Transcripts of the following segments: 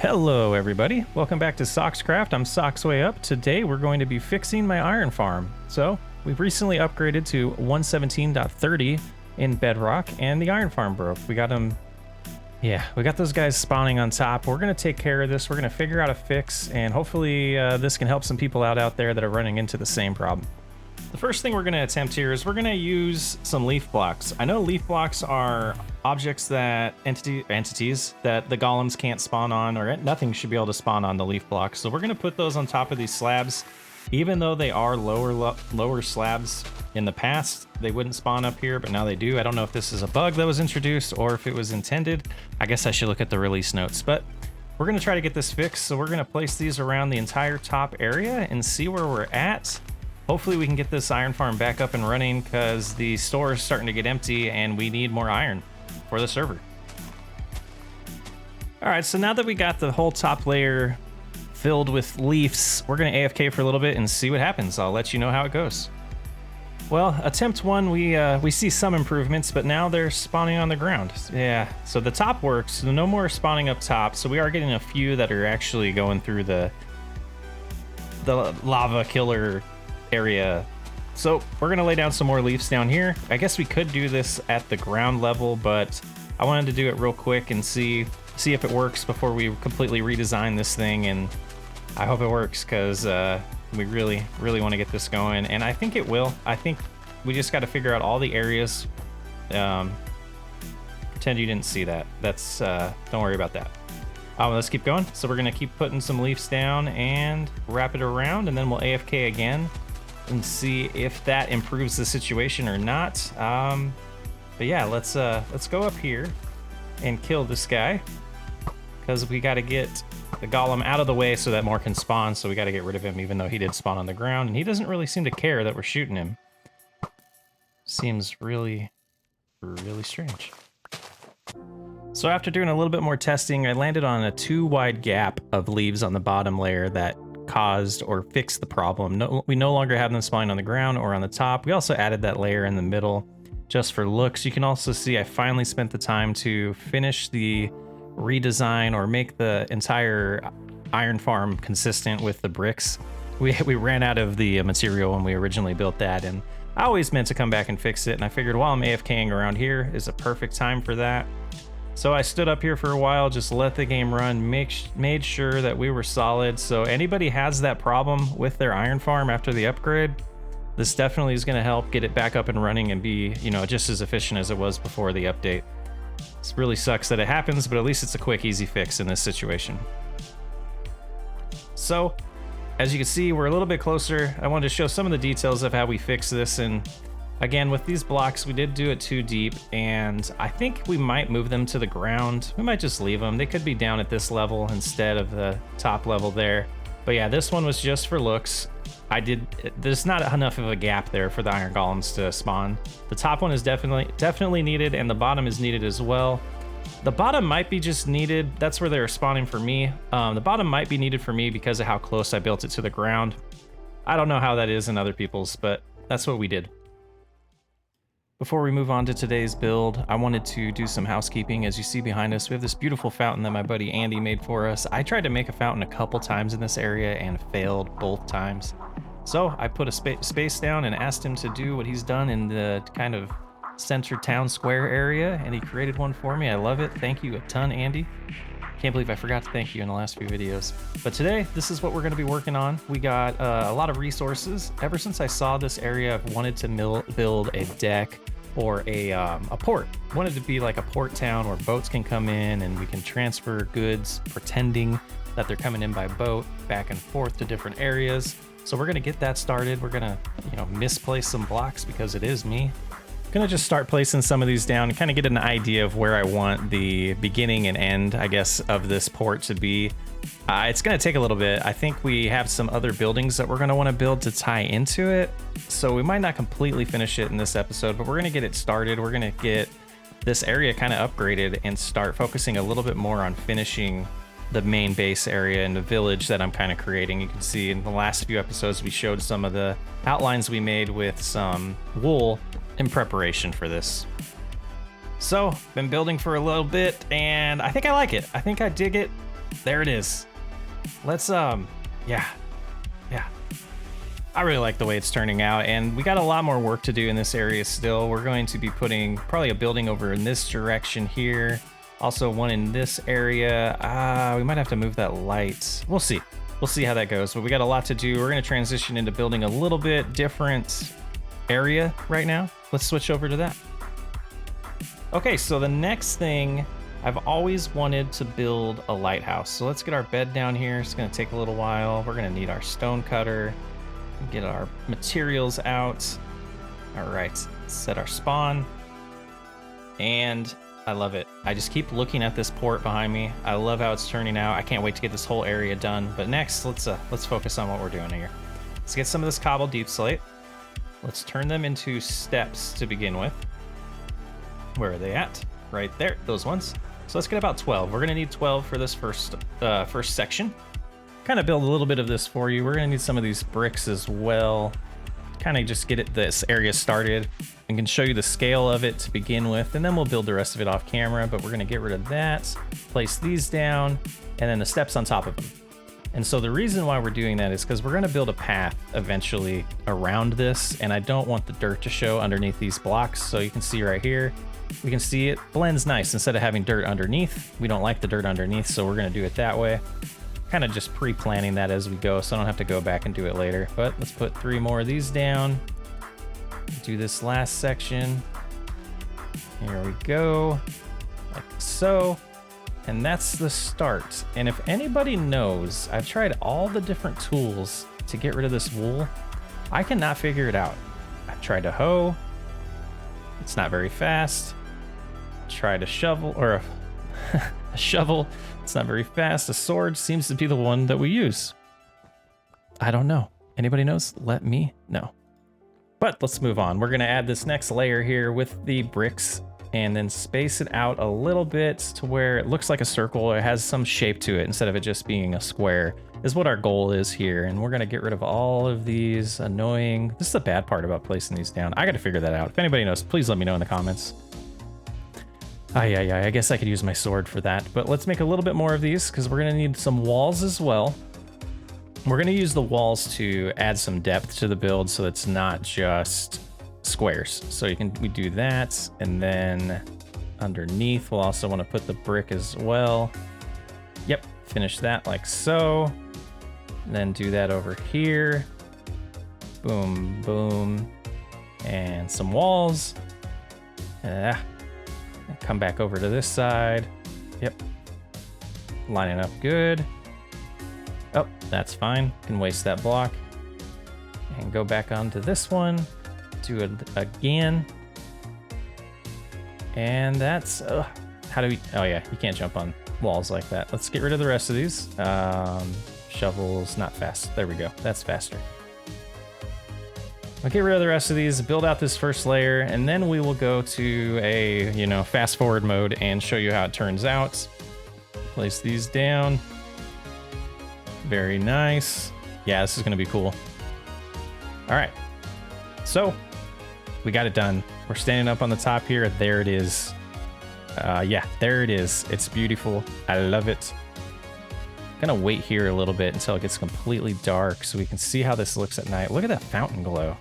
Hello everybody, welcome back to Sockscraft. I'm Socksway Up. Today we're going to be fixing my iron farm. So we've recently upgraded to 117.30 in Bedrock and the iron farm broke. We got them, we got those guys spawning on top. We're going to take care of this. We're going to figure out a fix and hopefully this can help some people out there that are running into the same problem. The first thing we're going to attempt here is we're going to use some leaf blocks. I know leaf blocks are objects that entities that the golems can't spawn on, or nothing should be able to spawn on the leaf blocks. So we're going to put those on top of these slabs. Even though they are lower slabs in the past, they wouldn't spawn up here, but now they do. I don't know if this is a bug that was introduced or if it was intended. I guess I should look at the release notes, but we're going to try to get this fixed. So we're going to place these around the entire top area and see where we're at. Hopefully we can get this iron farm back up and running because the store is starting to get empty and we need more iron for the server. All right, so now that we got the whole top layer filled with leaves, we're gonna AFK for a little bit and see what happens. I'll let you know how it goes. Well, attempt one, we see some improvements, but now they're spawning on the ground. Yeah, so the top works, so no more spawning up top. So we are getting a few that are actually going through the lava killer area. So we're gonna lay down some more leaves down here. I guess we could do this at the ground level, but I wanted to do it real quick and see if it works before we completely redesign this thing, and I hope it works because we really want to get this going, and I think it will. I think we just got to figure out all the areas. Pretend you didn't see that. That's don't worry about that. Let's keep going. So we're gonna keep putting some leaves down and wrap it around, and then we'll AFK again and see if that improves the situation or not. But yeah, let's go up here and kill this guy because we got to get the golem out of the way so that more can spawn. So we got to get rid of him, even though he did spawn on the ground, and he doesn't really seem to care that we're shooting him. Seems really strange. So after doing a little bit more testing, I landed on a 2 wide gap of leaves on the bottom layer that caused or fixed the problem. We no longer have them spawning on the ground or on the top. We also added that layer in the middle just for looks. You can also see I finally spent the time to finish the redesign or make the entire iron farm consistent with the bricks. We ran out of the material when we originally built that, and I always meant to come back and fix it, and I figured while I'm AFKing around here is a perfect time for that. So I stood up here for a while, just let the game run, made sure that we were solid. So anybody has that problem with their iron farm after the upgrade, this definitely is going to help get it back up and running and be, just as efficient as it was before the update. It really sucks that it happens, but at least it's a quick, easy fix in this situation. So as you can see, we're a little bit closer. I wanted to show some of the details of how we fix this, and again, with these blocks, we did do it too deep, and I think we might move them to the ground. We might just leave them. They could be down at this level instead of the top level there. But yeah, this one was just for looks. There's not enough of a gap there for the iron golems to spawn. The top one is definitely needed, and the bottom is needed as well. The bottom might be just needed. That's where they're spawning for me. The bottom might be needed for me because of how close I built it to the ground. I don't know how that is in other people's, but that's what we did. Before we move on to today's build, I wanted to do some housekeeping. As you see behind us, we have this beautiful fountain that my buddy Andy made for us. I tried to make a fountain a couple times in this area and failed both times. So I put a space down and asked him to do what he's done in the kind of center town square area, and he created one for me. I love it. Thank you a ton, Andy. Can't believe I forgot to thank you in the last few videos. But today, this is what we're going to be working on. We got a lot of resources. Ever since I saw this area, I've wanted to build a deck or a port. Wanted to be like a port town where boats can come in and we can transfer goods, pretending that they're coming in by boat back and forth to different areas. So we're gonna get that started. We're gonna, misplace some blocks because it is me. Gonna just start placing some of these down and kind of get an idea of where I want the beginning and end, I guess, of this port to be. It's gonna take a little bit. I think we have some other buildings that we're gonna want to build to tie into it. So we might not completely finish it in this episode, but we're gonna get it started. We're gonna get this area kind of upgraded and start focusing a little bit more on finishing the main base area and the village that I'm kind of creating. You can see in the last few episodes, we showed some of the outlines we made with some wool in preparation for this. So, been building for a little bit, and I think I like it. I think I dig it. there it is. Let's, yeah. I really like the way it's turning out, and we got a lot more work to do in this area still. We're going to be putting probably a building over in this direction here. Also one in this area. We might have to move that light. We'll see. We'll see how that goes, but we got a lot to do. We're gonna transition into building a little bit different area right now. Let's switch over to that. Okay, so the next thing, I've always wanted to build a lighthouse. So let's get our bed down here. It's gonna take a little while. We're gonna need our stone cutter. Get our materials out. All right, set our spawn. And I love it. I just keep looking at this port behind me. I love how it's turning out. I can't wait to get this whole area done. But next, let's focus on what we're doing here. Let's get some of this cobble deep slate. Let's turn them into steps to begin with. Where are they at? Right there, those ones. So let's get about 12. We're gonna need 12 for this first section. Kind of build a little bit of this for you. We're gonna need some of these bricks as well. Kind of just get this area started and can show you the scale of it to begin with, and then we'll build the rest of it off camera, but we're gonna get rid of that, place these down, and then the steps on top of them. And so the reason why we're doing that is because we're gonna build a path eventually around this, and I don't want the dirt to show underneath these blocks. So you can see right here, we can see it blends nice. Instead of having dirt underneath, we don't like the dirt underneath, so we're gonna do it that way. Kind of just pre-planning that as we go, so I don't have to go back and do it later. But let's put 3 more of these down. Do this last section. Here we go, like so. And that's the start. And if anybody knows, I've tried all the different tools to get rid of this wool. I cannot figure it out. I've tried a hoe. It's not very fast. Tried a shovel, or a shovel. It's not very fast. A sword seems to be the one that we use. I don't know. Anybody knows? Let me know. But let's move on. We're gonna add this next layer here with the bricks and then space it out a little bit to where it looks like a circle. It has some shape to it instead of it just being a square is what our goal is here. And we're gonna get rid of all of these annoying, this is the bad part about placing these down. I gotta figure that out. If anybody knows, please let me know in the comments. I guess I could use my sword for that, but let's make a little bit more of these because we're gonna need some walls as well. We're gonna use the walls to add some depth to the build so it's not just squares. So we do that, and then underneath we'll also want to put the brick as well. Yep, finish that like so. And then do that over here. Boom, boom, and some walls. Come back over to this side. Yep. Lining up good. Oh, that's fine. Can waste that block. And go back onto this one. Do it again. And that's... how do we... Oh yeah, you can't jump on walls like that. Let's get rid of the rest of these. Shovels, not fast. There we go. That's faster. I'll get rid of the rest of these, build out this first layer, and then we will go to a, fast forward mode and show you how it turns out. Place these down. Very nice. Yeah, this is gonna be cool. All right, so we got it done. We're standing up on the top here. There it is. Yeah, there it is. It's beautiful. I love it. I'm gonna wait here a little bit until it gets completely dark so we can see how this looks at night. Look at that fountain glow.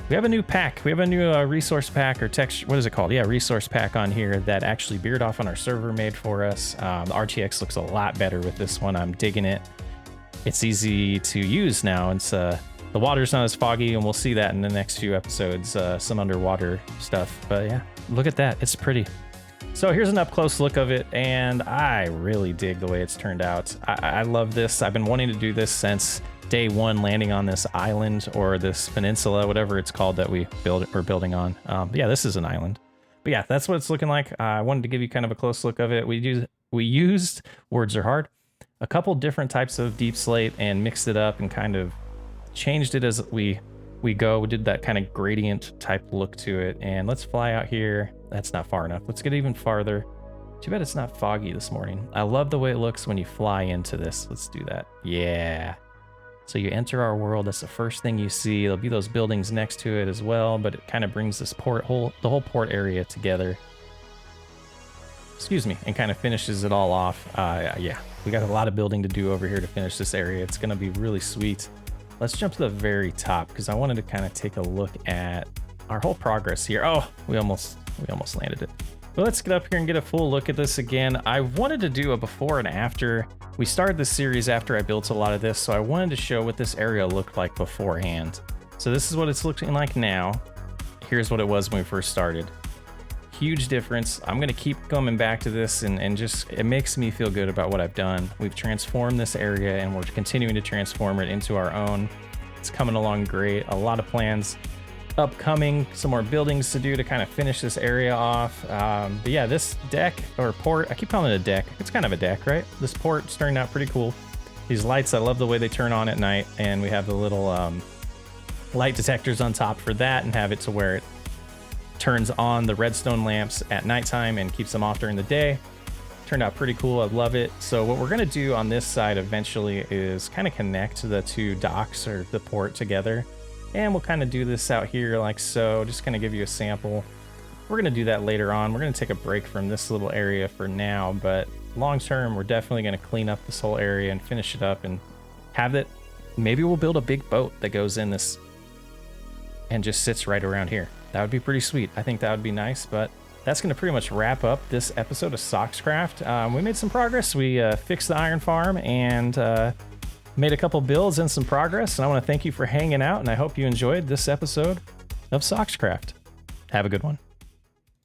We have a new pack. We have a new resource pack or texture. What is it called? Yeah, resource pack on here that actually Beard Off on our server made for us. The RTX looks a lot better with this one. I'm digging it. It's easy to use now. It's the water's not as foggy, and we'll see that in the next few episodes. Some underwater stuff, but yeah, look at that. It's pretty. So here's an up close look of it, and I really dig the way it's turned out. I love this. I've been wanting to do this since day one, landing on this island or this peninsula, whatever it's called that we're building on. Yeah, this is an island. But yeah, that's what it's looking like. I wanted to give you kind of a close look of it. We used, words are hard, a couple different types of deep slate and mixed it up and kind of changed it as we go. We did that kind of gradient type look to it. And let's fly out here. That's not far enough. Let's get even farther. Too bad it's not foggy this morning. I love the way it looks when you fly into this. Let's do that. Yeah. So you enter our world. That's the first thing you see. There'll be those buildings next to it as well, but it kind of brings this the whole port area together. excuse me, and kind of finishes it all off. Yeah, we got a lot of building to do over here to finish this area. It's gonna be really sweet. Let's jump to the very top because I wanted to kind of take a look at our whole progress here. Oh, we almost landed it. But let's get up here and get a full look at this again. I wanted to do a before and after. We started this series after I built a lot of this, so I wanted to show what this area looked like beforehand. So this is what it's looking like now. Here's what it was when we first started. Huge difference. I'm gonna keep coming back to this and just, it makes me feel good about what I've done. We've transformed this area and we're continuing to transform it into our own. It's coming along great. A lot of plans upcoming, some more buildings to do to kind of finish this area off. But yeah, this deck or port, I keep calling it a deck. It's kind of a deck, right? This port's turned out pretty cool. These lights, I love the way they turn on at night, and we have the little light detectors on top for that and have it to where it turns on the redstone lamps at nighttime and keeps them off during the day. Turned out pretty cool. I love it. So what we're going to do on this side eventually is kind of connect the two docks or the port together. And we'll kind of do this out here like so, just kind of give you a sample. We're going to do that later on. We're going to take a break from this little area for now, but long term, we're definitely going to clean up this whole area and finish it up and have it. Maybe we'll build a big boat that goes in this and just sits right around here. That would be pretty sweet. I think that would be nice, but that's going to pretty much wrap up this episode of Sockscraft. We made some progress. We fixed the iron farm and made a couple builds and some progress. And I want to thank you for hanging out, and I hope you enjoyed this episode of Sockscraft. Have a good one.